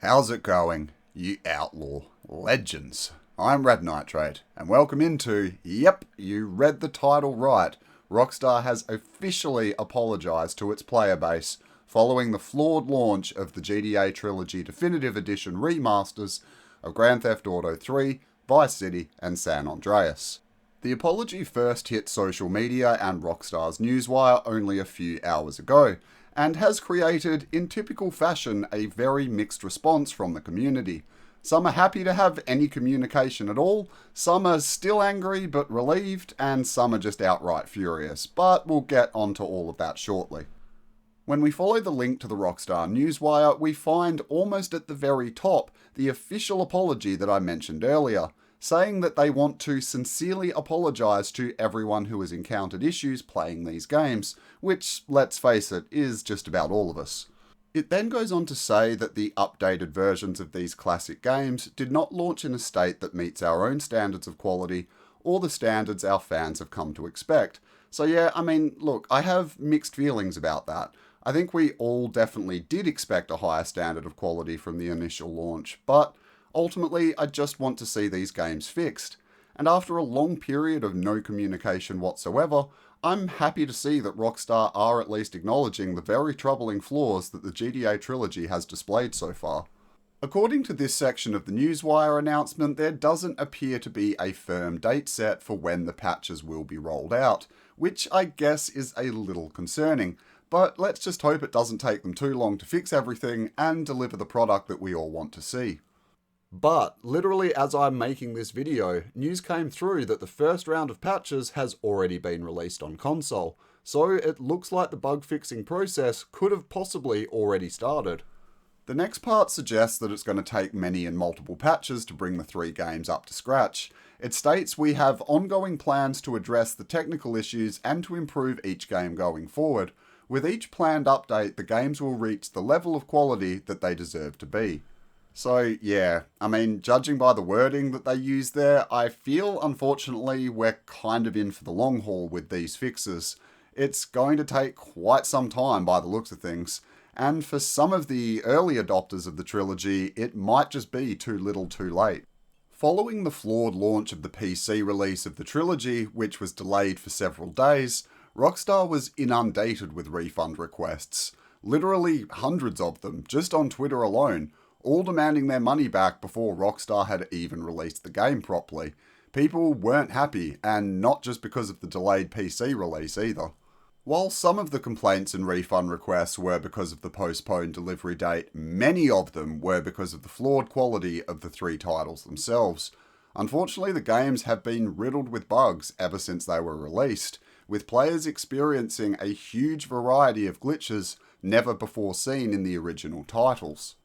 How's it going, you outlaw legends? I'm Red Nitrate, and welcome into, yep, you read the title right, Rockstar has officially apologised to its player base following the flawed launch of the GTA Trilogy Definitive Edition remasters of Grand Theft Auto 3, Vice City and San Andreas. The apology first hit social media and Rockstar's newswire only a few hours ago, and has created, in typical fashion, a very mixed response from the community. Some are happy to have any communication at all, some are still angry but relieved, and some are just outright furious, but we'll get onto all of that shortly. When we follow the link to the Rockstar newswire, we find almost at the very top the official apology that I mentioned earlier, saying that they want to sincerely apologise to everyone who has encountered issues playing these games, which, let's face it, is just about all of us. It then goes on to say that the updated versions of these classic games did not launch in a state that meets our own standards of quality, or the standards our fans have come to expect. So yeah, look, I have mixed feelings about that. I think we all definitely did expect a higher standard of quality from the initial launch, but ultimately, I just want to see these games fixed. And after a long period of no communication whatsoever, I'm happy to see that Rockstar are at least acknowledging the very troubling flaws that the GTA Trilogy has displayed so far. According to this section of the Newswire announcement, there doesn't appear to be a firm date set for when the patches will be rolled out, which I guess is a little concerning. But let's just hope it doesn't take them too long to fix everything and deliver the product that we all want to see. But, literally as I'm making this video, news came through that the first round of patches has already been released on console, so it looks like the bug fixing process could have possibly already started. The next part suggests that it's going to take many and multiple patches to bring the three games up to scratch. It states we have ongoing plans to address the technical issues and to improve each game going forward. With each planned update, the games will reach the level of quality that they deserve to be. So yeah, judging by the wording that they use there, I feel unfortunately we're kind of in for the long haul with these fixes. It's going to take quite some time by the looks of things, and for some of the early adopters of the trilogy, it might just be too little too late. Following the flawed launch of the PC release of the trilogy, which was delayed for several days, Rockstar was inundated with refund requests, literally hundreds of them, just on Twitter alone, all demanding their money back before Rockstar had even released the game properly. People weren't happy, and not just because of the delayed PC release either. While some of the complaints and refund requests were because of the postponed delivery date, many of them were because of the flawed quality of the three titles themselves. Unfortunately, the games have been riddled with bugs ever since they were released, with players experiencing a huge variety of glitches never before seen in the original titles.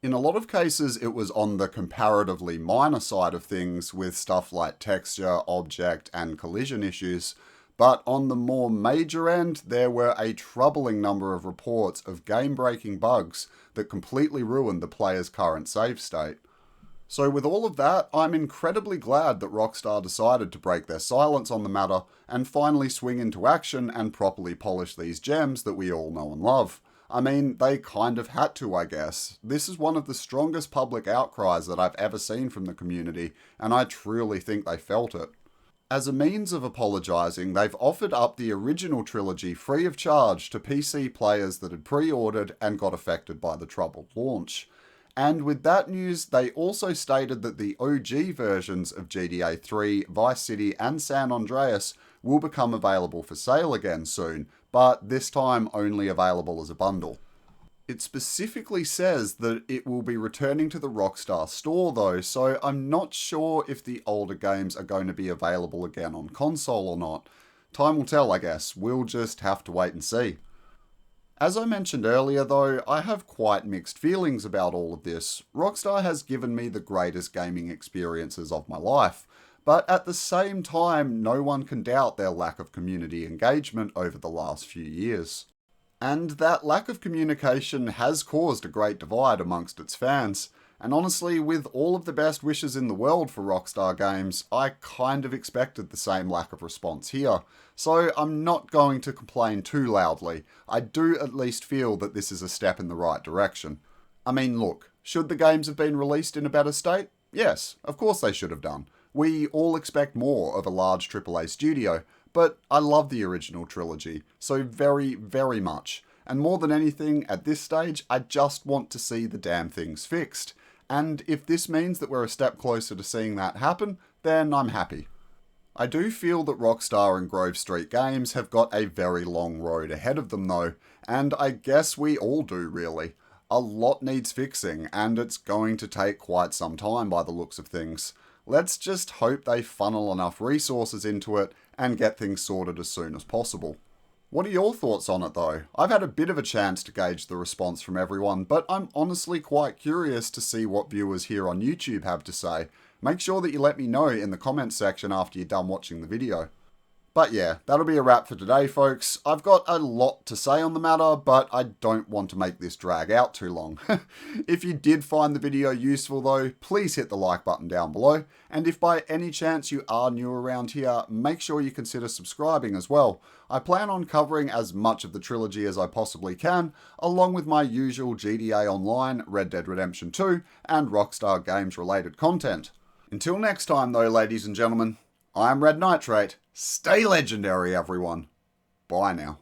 In a lot of cases, it was on the comparatively minor side of things with stuff like texture, object, and collision issues, but on the more major end, there were a troubling number of reports of game-breaking bugs that completely ruined the player's current save state. So with all of that, I'm incredibly glad that Rockstar decided to break their silence on the matter and finally swing into action and properly polish these gems that we all know and love. They kind of had to, I guess. This is one of the strongest public outcries that I've ever seen from the community, and I truly think they felt it. As a means of apologising, they've offered up the original trilogy free of charge to PC players that had pre-ordered and got affected by the troubled launch. And with that news, they also stated that the OG versions of GTA 3, Vice City and San Andreas will become available for sale again soon, but this time only available as a bundle. It specifically says that it will be returning to the Rockstar store though, so I'm not sure if the older games are going to be available again on console or not. Time will tell, I guess. We'll just have to wait and see. As I mentioned earlier though, I have quite mixed feelings about all of this. Rockstar has given me the greatest gaming experiences of my life, but at the same time, no one can doubt their lack of community engagement over the last few years. And that lack of communication has caused a great divide amongst its fans. And honestly, with all of the best wishes in the world for Rockstar Games, I kind of expected the same lack of response here. So I'm not going to complain too loudly. I do at least feel that this is a step in the right direction. Look, Should the games have been released in a better state? Yes, of course they should have done. We all expect more of a large AAA studio, but I love the original trilogy, so very, very much. And more than anything, at this stage, I just want to see the damn things fixed. And if this means that we're a step closer to seeing that happen, then I'm happy. I do feel that Rockstar and Grove Street Games have got a very long road ahead of them though, and I guess we all do really. A lot needs fixing, and it's going to take quite some time by the looks of things. Let's just hope they funnel enough resources into it and get things sorted as soon as possible. What are your thoughts on it though? I've had a bit of a chance to gauge the response from everyone, but I'm honestly quite curious to see what viewers here on YouTube have to say. Make sure that you let me know in the comments section after you're done watching the video. But yeah, that'll be a wrap for today, folks. I've got a lot to say on the matter, but I don't want to make this drag out too long. If you did find the video useful though, please hit the like button down below. And if by any chance you are new around here, make sure you consider subscribing as well. I plan on covering as much of the trilogy as I possibly can, along with my usual GTA Online, Red Dead Redemption 2, and Rockstar Games related content. Until next time though, ladies and gentlemen, I'm Red Nitrate. Stay legendary, everyone. Bye now.